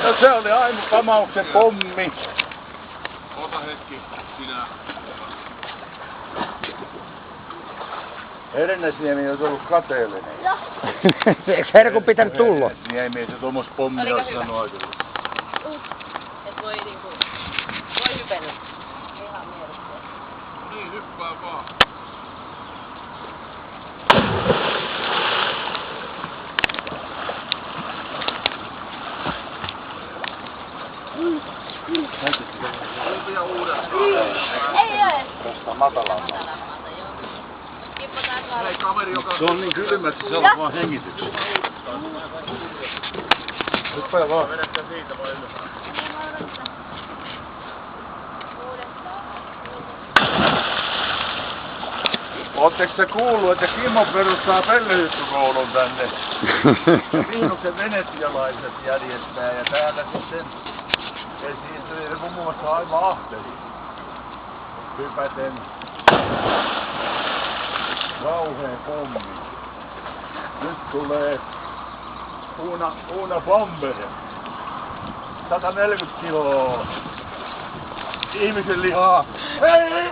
No se oli ainut kamauksen pommi. Ota hetki, sinä. Hernesniemi on ollut kateellinen. Eikö Herkun pitänyt tulla? Hernesniemi ei se tuommois pommia olisi saanut aikaisemmin. Et voi niinku... Voi hypellä. Ihan mielessä. Niin, hyppää vaan. Vielä uudestaan. Ei ole. Tästä matalammalta. Hei kaveri, joka... Se on niin kylmä, että se on vaan hengityksen. Hyppää vaan. Menette siitä vai ylhäällä? Ootteko te kuullut, että Kimmo perustaa pöllyhyppykoulun tänne? Miinuksen venetsialaiset järjestää ja täällä sitten esiintyy muun muassa aivan Ahteri. Hypäten kauheen pommi. Nyt tulee Una Bomber. 140 kiloa ihmisen lihaa. Hei!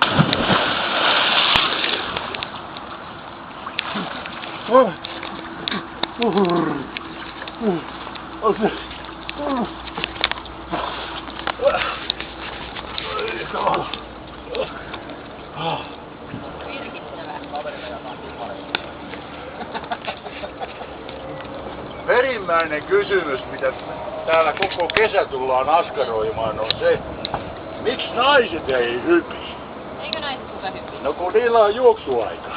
Perimmäinen kysymys, mitä täällä koko kesä tullaan askaroimaan, on se, miksi naiset ei hypi? Eikö naiset kuka hyppi? No kun niillä on juoksuaika.